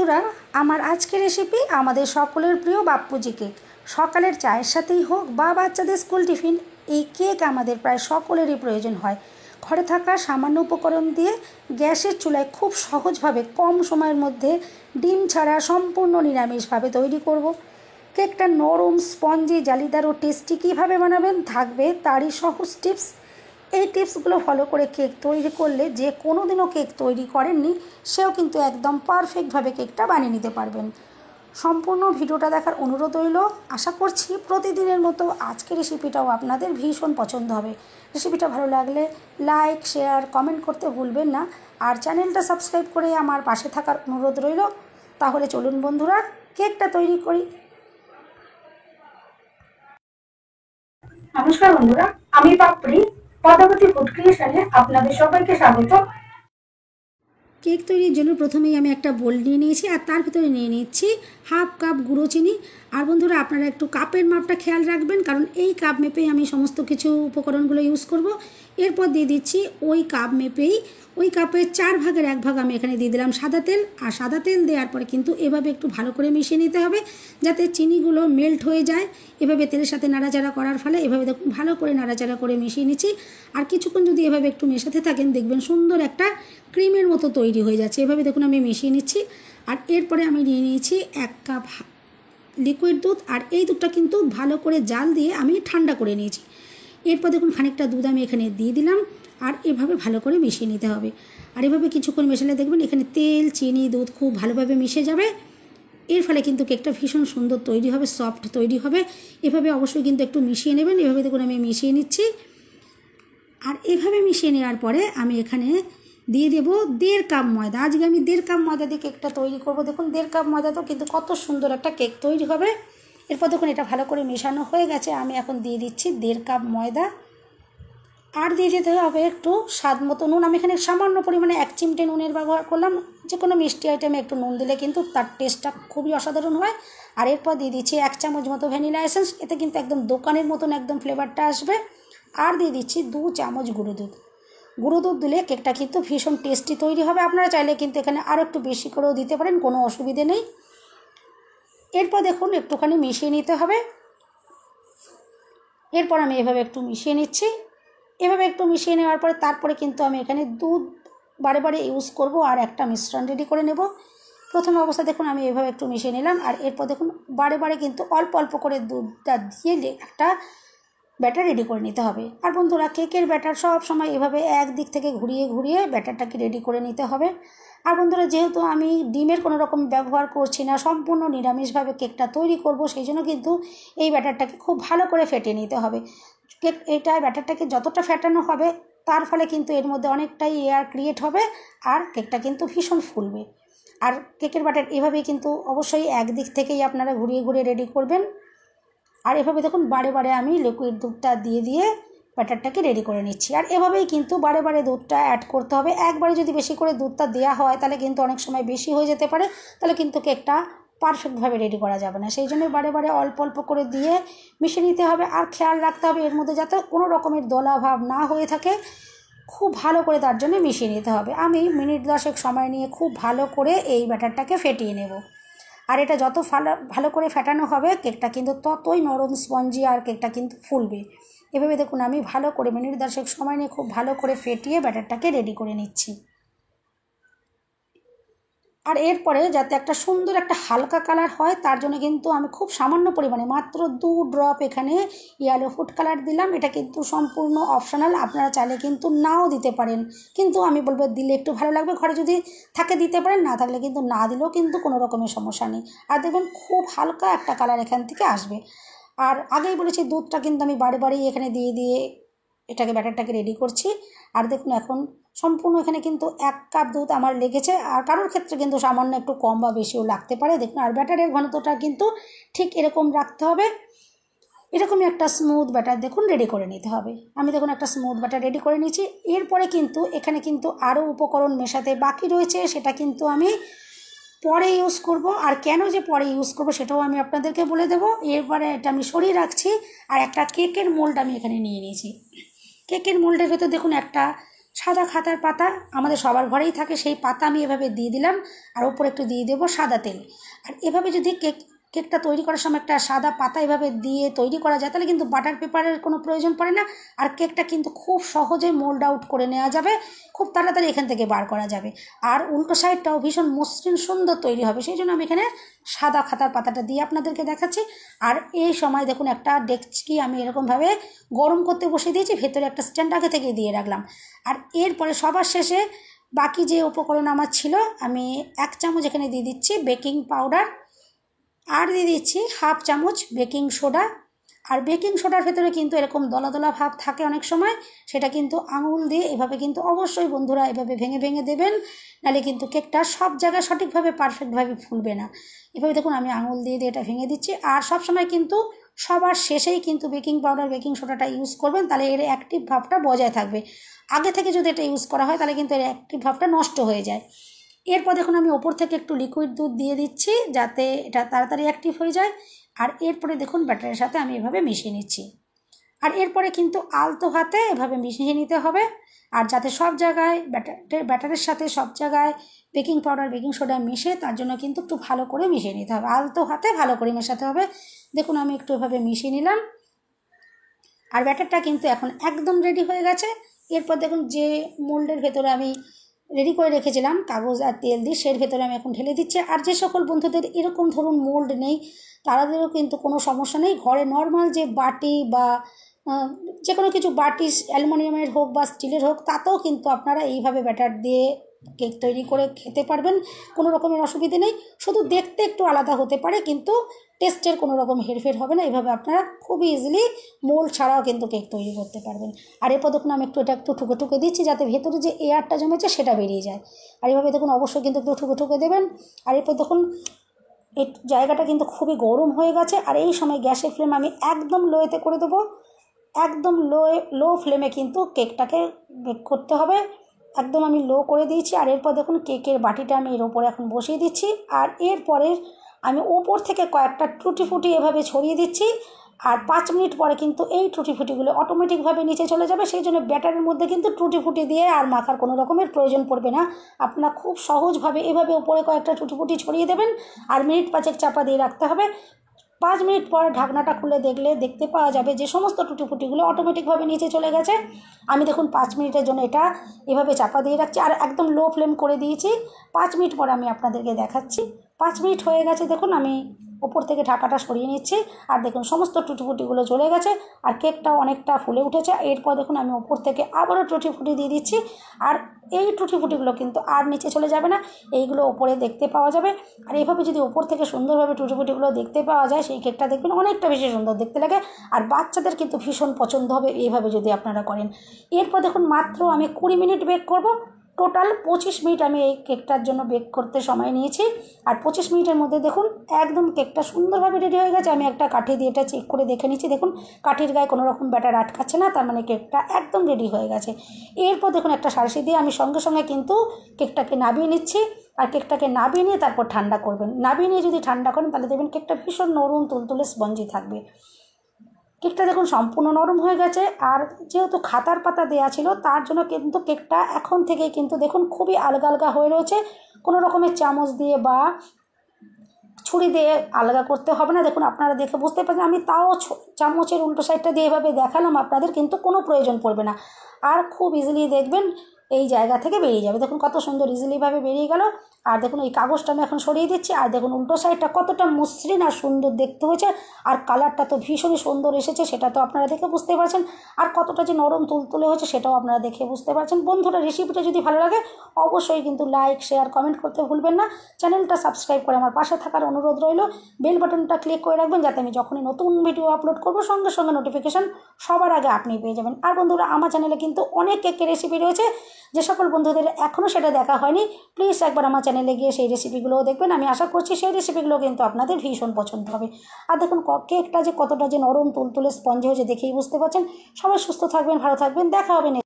বন্ধুরা, আমার আজকের রেসিপি আমাদের সকলের প্রিয় বাপ্পুজি কেক। সকালের চায়ের সাথেই হোক বা বাচ্চাদের স্কুল টিফিন, এই কেক আমাদের প্রায় সকলেরই প্রয়োজন হয়। ঘরে থাকা সামান্য উপকরণ দিয়ে গ্যাসের চুলায় খুব সহজভাবে কম সময়ের মধ্যে ডিম ছাড়া সম্পূর্ণ নিরামিষভাবে তৈরি করব। কেকটা নরম, স্পঞ্জি, জালিদার ও টেস্টি কীভাবে বানাবেন থাকবে তারই সহজ টিপস। এই টিপসগুলো ফলো করে কেক তৈরি করলে যে কোনো দিনও কেক তৈরি করেননি সেও কিন্তু একদম পারফেক্টভাবে কেকটা বানিয়ে নিতে পারবেন। সম্পূর্ণ ভিডিওটা দেখার অনুরোধ রইল। আশা করছি প্রতিদিনের মতো আজকের রেসিপিটাও আপনাদের ভীষণ পছন্দ হবে। রেসিপিটা ভালো লাগলে লাইক, শেয়ার, কমেন্ট করতে ভুলবেন না। আর চ্যানেলটা সাবস্ক্রাইব করে আমার পাশে থাকার অনুরোধ রইল। তাহলে চলুন বন্ধুরা, কেকটা তৈরি করি। নমস্কার বন্ধুরা, আমি পাপড়ি পদ্মাবতী ফুড ক্রিয়েশনে আপনাদের সবাইকে স্বাগত। কেক তৈরির জন্য প্রথমেই আমি একটা বোল নিয়ে নিয়েছি আর তার ভিতরে নিয়ে নিচ্ছি হাফ কাপ গুঁড়ো চিনি। আর বন্ধুরা, আপনারা একটু কাপের মাপটা খেয়াল রাখবেন, কারণ এই কাপ মেপেই আমি সমস্ত কিছু উপকরণগুলো ইউজ করব। এরপর দিয়ে দিচ্ছি ওই কাপ মেপেই, ওই কাপের 4 ভাগের 1 ভাগ আমি এখানে দিয়ে দিলাম সাদা তেল। আর সাদা তেল দেওয়ার পরে কিন্তু এভাবে একটু ভালো করে মিশিয়ে নিতে হবে যাতে চিনিগুলো মেল্ট হয়ে যায়। এভাবে তেলের সাথে নাড়াচাড়া করার ফলে এভাবে দেখুন ভালো করে নাড়াচাড়া করে মিশিয়ে নিচ্ছি। আর কিছুক্ষণ যদি এভাবে একটু মেশাতে থাকেন দেখবেন সুন্দর একটা ক্রিমের মতো তৈরি হয়ে যাচ্ছে। এভাবে দেখুন আমি মিশিয়ে নিচ্ছি। আর এরপরে আমি নিয়ে নিয়েছি 1 কাপ লিকুইড দুধ। আর এই দুধটা কিন্তু ভালো করে জাল দিয়ে আমি ঠান্ডা করে নিয়েছি। এরপর দেখুন খানিকটা দুধ আমি এখানে দিয়ে দিলাম। আর এভাবে ভালো করে মিশিয়ে নিতে হবে। আর এভাবে কিছুক্ষণ মেশালে দেখবেন এখানে তেল, চিনি, দুধ খুব ভালোভাবে মিশে যাবে। এর ফলে কিন্তু কেকটা ভীষণ সুন্দর তৈরি হবে, সফট তৈরি হবে। এভাবে অবশ্যই কিন্তু একটু মিশিয়ে নেবেন। এভাবে দেখুন আমি মিশিয়ে নিচ্ছি। আর এভাবে মিশিয়ে নেওয়ার পরে আমি এখানে দিয়ে দেবো 1.5 কাপ ময়দা। আজকে আমি 1.5 কাপ ময়দা দিয়ে কেকটা তৈরি করব। দেখুন 1.5 কাপ ময়দা তো কিন্তু কত সুন্দর একটা কেক তৈরি হবে। এরপর দেখুন এটা ভালো করে মেশানো হয়ে গেছে। আমি এখন দিয়ে দিচ্ছি 1.5 কাপ ময়দা। আর দিয়ে দিতে হবে একটু স্বাদ মতো নুন। আমি এখানে সামান্য পরিমাণে 1 চিমটে নুনের ব্যবহার করলাম। যে কোনো মিষ্টি আইটেমে একটু নুন দিলে কিন্তু তার টেস্টটা খুবই অসাধারণ হয়। আর এরপর দিয়ে দিচ্ছি 1 চামচ মতো ভ্যানিলা এসেন্স। এতে কিন্তু একদম দোকানের মতন একদম ফ্লেভারটা আসবে। আর দিয়ে দিচ্ছি 2 চামচ গুঁড়ো দুধ। গুঁড়ো দুধ দিলে কেকটা কিন্তু ভীষণ টেস্টি তৈরি হবে। আপনারা চাইলে কিন্তু এখানে আরও একটু বেশি করেও দিতে পারেন, কোনো অসুবিধে নেই। এরপর দেখুন একটুখানি মিশিয়ে নিতে হবে। এরপর আমি এভাবে একটু মিশিয়ে নিচ্ছি। এভাবে একটু মিশিয়ে নেওয়ার পরে তারপরে কিন্তু আমি এখানে দুধ বারে বারে ইউজ করব আর একটা মিশ্রণ রেডি করে নেব। প্রথম অবস্থা দেখুন আমি এভাবে একটু মিশিয়ে নিলাম। আর এরপর দেখুন বারে বারে কিন্তু অল্প অল্প করে দুধটা দিয়ে একটা ব্যাটার রেডি করে নিতে হবে। আর বন্ধুরা, কেকের ব্যাটার সব সময় এভাবে একদিক থেকে ঘুরিয়ে ঘুরিয়ে ব্যাটারটাকে রেডি করে নিতে হবে। আর বন্ধুরা, যেহেতু আমি ডিমের কোনো রকম ব্যবহার করছি না, সম্পূর্ণ নিরামিষভাবে কেকটা তৈরি করব, সেই জন্য কিন্তু এই ব্যাটারটাকে খুব ভালো করে ফেটিয়ে নিতে হবে। কেক ব্যাটারটাকে যতটা ফেটানো হবে তার ফলে কিন্তু এর মধ্যে অনেকটাই এয়ার ক্রিয়েট হবে আর কেকটা কিন্তু ভীষণ ফুলবে। আর কেকের ব্যাটার এভাবেই কিন্তু অবশ্যই একদিক থেকেই আপনারা ঘুরিয়ে ঘুরিয়ে রেডি করবেন। আর এভাবে দেখুন বারে বারে আমি লিকুইড দুধটা দিয়ে দিয়ে ব্যাটারটাকে রেডি করে নিচ্ছি। আর এভাবেই কিন্তু বারে বারে দুধটা অ্যাড করতে হবে। একবারে যদি বেশি করে দুধটা দেওয়া হয় তাহলে কিন্তু অনেক সময় বেশি হয়ে যেতে পারে, তাহলে কিন্তু কেকটা পারফেক্টভাবে রেডি করা যাবে না। সেই জন্য বারে বারে অল্প অল্প করে দিয়ে মিশিয়ে নিতে হবে। আর খেয়াল রাখতে হবে এর মধ্যে যাতে কোনো রকমের দলা ভাব না হয়ে থাকে। খুব ভালো করে তার জন্য মিশিয়ে নিতে হবে। আমি মিনিট 10 সময় নিয়ে খুব ভালো করে এই ব্যাটারটাকে ফেটিয়ে নেব। আর এটা যত ভালো করে ফেটানো হবে কেকটা কিন্তু ততই নরম, স্পঞ্জি আর কেকটা কিন্তু ফুলবে। এভাবে দেখুন আমি ভালো করে মিনিট 10 সময় নিয়ে খুব ভালো করে ফেটিয়ে ব্যাটারটাকে রেডি করে নিচ্ছি। আর এরপরে যাতে একটা সুন্দর একটা হালকা কালার হয় তার জন্য কিন্তু আমি খুব সামান্য পরিমাণে মাত্র 2 ড্রপ এখানে ইয়েলো ফুড কালার দিলাম। এটা কিন্তু সম্পূর্ণ অপশনাল, আপনারা চাইলে কিন্তু নাও দিতে পারেন, কিন্তু আমি বলবো দিলে একটু ভালো লাগবে। ঘরে যদি থাকে দিতে পারেন, না থাকলে কিন্তু না দিলেও কিন্তু কোনো রকমের সমস্যা নেই। আর দেখবেন খুব হালকা একটা কালার এখান থেকে আসবে। আর আগেই বলেছি দুধটা কিন্তু আমি বারে বারেই এখানে দিয়ে দিয়ে ব্যাটারটাকে রেডি করছি। আর দেখুন এখন সম্পূর্ণ এখানে কিন্তু 1 কাপ দুধ আমার লেগেছে। আর কারোর ক্ষেত্রে কিন্তু সামান্য একটু কম বা বেশিও লাগতে পারে। দেখুন আর ব্যাটারের ঘনত্বটা কিন্তু ঠিক এরকম রাখতে হবে। এরকমই একটা স্মুথ ব্যাটার দেখুন রেডি করে নিতে হবে। আমি দেখুন একটা স্মুথ ব্যাটার রেডি করে নিয়েছি। এরপরে কিন্তু এখানে কিন্তু আরও উপকরণ মেশাতে বাকি রয়েছে, সেটা কিন্তু আমি পরে ইউজ করব। আর কেন যে পরে ইউজ করব সেটাও আমি আপনাদেরকে বলে দেবো। এরপরে এটা আমি সরিয়ে রাখছি। আর একটা কেকের মোল্ড আমি এখানে নিয়ে নিয়েছি। কেকের মোল্ডের ভেতর দেখুন একটা সাদা খাতার পাতা আমাদের সবার ঘরেই থাকে, সেই পাতা আমি এভাবে দিয়ে দিলাম, আর ওপরে একটু দিয়ে দেবো সাদা তেল। আর এভাবে যদি কেকটা তৈরি করার সময় একটা সাদা পাতা এভাবে দিয়ে তৈরি করা যায়, তাহলে কিন্তু বাটার পেপারের কোনো প্রয়োজন পড়ে না, আর কেকটা কিন্তু খুব সহজে মোল্ড আউট করে নেওয়া যাবে, খুব তাড়াতাড়ি এখান থেকে বার করা যাবে। আর উল্টো সাইডটাও ভীষণ মসৃণ সুন্দর তৈরি হবে, সেই জন্য আমি এখানে সাদা খাতার পাতাটা দিয়ে আপনাদেরকে দেখাচ্ছি। আর এই সময় দেখুন একটা ডেকচি আমি এরকমভাবে গরম করতে বসিয়ে দিয়েছি, ভেতরে একটা স্ট্যান্ড আগে থেকে দিয়ে রাখলাম। আর এরপরে সবার শেষে বাকি যে উপকরণ আমার ছিল, আমি 1 চামচ এখানে দিয়ে দিচ্ছি বেকিং পাউডার, আর দিয়ে দিচ্ছি 1/2 চামচ বেকিং সোডা। আর বেকিং সোডার ভেতরে কিন্তু এরকম দলা দলা ভাব থাকে অনেক সময়, সেটা কিন্তু আঙুল দিয়ে এভাবে কিন্তু অবশ্যই বন্ধুরা এভাবে ভেঙে ভেঙে দেবেন, নাহলে কিন্তু কেকটা সব জায়গায় সঠিকভাবে পারফেক্টভাবে ফুলবে না। এভাবে দেখুন আমি আঙুল দিয়ে দিয়ে এটা ভেঙে দিচ্ছি। আর সবসময় কিন্তু সবার শেষেই কিন্তু বেকিং পাউডার বেকিং সোডাটা ইউজ করবেন, তাহলে এর অ্যাক্টিভ ভাবটা বজায় থাকবে। আগে থেকে যদি এটা ইউজ করা হয় তাহলে কিন্তু এর অ্যাক্টিভ ভাবটা নষ্ট হয়ে যায়। এরপর দেখুন আমি ওপর থেকে একটু লিকুইড দুধ দিয়ে দিচ্ছি, যাতে এটা তাড়াতাড়ি অ্যাক্টিভ হয়ে যায়। আর এরপরে দেখুন ব্যাটারের সাথে আমি এভাবে মিশিয়ে নিচ্ছি। আর এরপরে কিন্তু আলতো হাতে এভাবে মিশিয়ে নিতে হবে, আর যাতে সব জায়গায় ব্যাটারের সাথে সব জায়গায় বেকিং পাউডার বেকিং সোডা মিশে, তার জন্য কিন্তু একটু ভালো করে মিশিয়ে নিতে হবে, আলতো হাতে ভালো করে মেশাতে হবে। দেখুন আমি একটু এভাবে মিশিয়ে নিলাম, আর ব্যাটারটা কিন্তু এখন একদম রেডি হয়ে গেছে। এরপর দেখুন যে মোল্ডের ভেতরে আমি রেডি করে রেখেছিলাম কাগজ আর তেল দিয়ে, সের ভেতরে আমি এখন ঢেলে দিচ্ছি। আর যে সকল বন্ধুদের এরকম ধরুন মোল্ড নেই, তাদেরও কিন্তু কোনো সমস্যা নেই, ঘরে নর্মাল যে বাটি বা যে কোনো কিছু বাটি অ্যালুমিনিয়ামের হোক বা স্টিলের হোক, তাতেও কিন্তু আপনারা এইভাবে ব্যাটার দিয়ে কেক তৈরি করে খেতে পারবেন, কোনো রকমের অসুবিধে নেই। শুধু দেখতে একটু আলাদা হতে পারে, কিন্তু টেস্টের কোনো রকম হেরফের হবে না। এভাবে আপনারা খুব ইজিলি মোল্ড ছাড়াও কিন্তু কেক তৈরি করতে পারবেন। আর এরপর দেখুন আমি একটু ঠুকে ঠুকে দিচ্ছি, যাতে ভেতরে যে এয়ারটা জমেছে সেটা বেরিয়ে যায়। আর এভাবে দেখুন অবশ্যই কিন্তু একটু ঠুকে ঠুকে দেবেন। আর এরপর দেখুন এই জায়গাটা কিন্তু খুবই গরম হয়ে গেছে, আর এই সময় গ্যাসের ফ্লেম আমি একদম লোতে করে দেবো। একদম লো ফ্লেমে কিন্তু কেকটাকে বেক করতে হবে, একদম আমি লো করে দিয়েছি। আর এরপর দেখুন কেকের বাটিটা আমি এর ওপরে এখন বসিয়ে দিচ্ছি, আর এরপরে আমি ওপর থেকে কয়েকটা টুটি ফুটি এভাবে ছড়িয়ে দিচ্ছি। আর 5 মিনিট পরে কিন্তু এই টুটি ফুটিগুলো অটোমেটিকভাবে নিচে চলে যাবে, সেই জন্য ব্যাটারের মধ্যে কিন্তু টুটি ফুটি দিয়ে আর মাখার কোনো রকমের প্রয়োজন পড়বে না। আপনারা খুব সহজভাবে এভাবে উপরে কয়েকটা টুটি ফুটি ছড়িয়ে দেবেন, আর মিনিট 5 চাপা দিয়ে রাখতে হবে। 5 মিনিট পর ঢাকনাটা খুলে দেখতে পাওয়া যাবে যে সমস্ত টুটি ফুটিগুলো অটোমেটিকভাবে নিচে চলে গেছে। আমি দেখুন 5 মিনিটের জন্য এটা এভাবে চাপা দিয়ে রাখছি, আর একদম লো ফ্লেম করে দিয়েছি। 5 মিনিট পর আমি আপনাদেরকে দেখাচ্ছি। 5 মিনিট হয়ে গেছে, দেখুন আমি ওপর থেকে ঢাকাটা সরিয়ে নিচ্ছি, আর দেখুন সমস্ত টুটি ফুটিগুলো চলে গেছে, আর কেকটাও অনেকটা ফুলে উঠেছে। এরপর দেখুন আমি ওপর থেকে আবারও টুটি ফুটি দিয়ে দিচ্ছি, আর এই টুটি ফুটিগুলো কিন্তু আর নিচে চলে যাবে না, এইগুলো ওপরে দেখতে পাওয়া যাবে। আর এইভাবে যদি ওপর থেকে সুন্দরভাবে টুটি ফুটিগুলো দেখতে পাওয়া যায়, সেই কেকটা দেখবেন অনেকটা বেশি সুন্দর দেখতে লাগে, আর বাচ্চাদের কিন্তু ভীষণ পছন্দ হবে এইভাবে যদি আপনারা করেন। এরপর দেখুন মাত্র আমি 20 মিনিট বেক করব। টোটাল 25 মিনিট আমি এই কেকটার জন্য বেক করতে সময় নিয়েছি, আর 25 মিনিটের মধ্যে দেখুন একদম কেকটা সুন্দরভাবে রেডি হয়ে গেছে। আমি একটা কাঠি দিয়ে এটা চেক করে দেখে নিচ্ছি, দেখুন কাঠির গায়ে কোনো রকম ব্যাটার আটকাচ্ছে না, তার মানে কেকটা একদম রেডি হয়ে গেছে। এরপর দেখুন একটা সাঁড়াশি দিয়ে আমি সঙ্গে সঙ্গে কিন্তু কেকটাকে নামিয়ে নিচ্ছি, আর কেকটাকে নামিয়ে নিয়ে তারপর ঠান্ডা করবেন। নামিয়ে নিয়ে যদি ঠান্ডা করেন তাহলে দেখবেন কেকটা ভীষণ নরম তুলতুলে স্পঞ্জি থাকবে। কেকটা দেখুন সম্পূর্ণ নরম হয়ে গেছে, আর যেহেতু খাতার পাতা দেওয়া ছিল তার জন্য কিন্তু কেকটা এখন থেকেই কিন্তু দেখুন খুবই আলগা আলগা হয়ে রয়েছে, কোনো রকমের চামচ দিয়ে বা ছুরি দিয়ে আলগা করতে হবে না। দেখুন আপনারা দেখে বুঝতে পারছেন, আমি তাও চামচের উল্টো সাইডটা দিয়ে এভাবে দেখালাম আপনাদের, কিন্তু কোনো প্রয়োজন পড়বে না, আর খুব ইজিলি দেখবেন এই জায়গা থেকে বেরিয়ে যাবে। দেখুন কত সুন্দর ইজিলিভাবে বেরিয়ে গেল। আর দেখুন এই কাগজটা আমি এখন সরিয়ে দিচ্ছি, আর দেখুন উল্টো সাইডটা কতটা মসৃণ আর সুন্দর দেখতে হয়েছে, আর কালারটা তো ভীষণই সুন্দর এসেছে, সেটা তো আপনারা দেখে বুঝতে পারছেন। আর কতটা যে নরম তুলতুলে হয়েছে সেটাও আপনারা দেখে বুঝতে পারছেন। বন্ধুরা রেসিপিটা যদি ভালো লাগে অবশ্যই কিন্তু লাইক শেয়ার কমেন্ট করতে ভুলবেন না। চ্যানেলটা সাবস্ক্রাইব করে আমার পাশে থাকার অনুরোধ রইল। বেল বাটনটা ক্লিক করে রাখবেন, যাতে আমি যখনই নতুন ভিডিও আপলোড করব সঙ্গে সঙ্গে নোটিফিকেশান সবার আগে আপনি পেয়ে যাবেন। আর বন্ধুরা আমার চ্যানেলে কিন্তু অনেক কেকের রেসিপি রয়েছে, যে সকল বন্ধুদের এখনও সেটা দেখা হয়নি প্লিজ একবার আমার চ্যানেলে গিয়ে সেই রেসিপিগুলোও দেখবেন। আমি আশা করছি সেই রেসিপিগুলো কিন্তু আপনাদের ভীষণ পছন্দ হবে। আর দেখুন কেকটা যে কতটা যে নরম তুলতুলে স্পঞ্জি হয়েছে দেখেই বুঝতে পারছেন। সবাই সুস্থ থাকবেন, ভালো থাকবেন, দেখা হবে।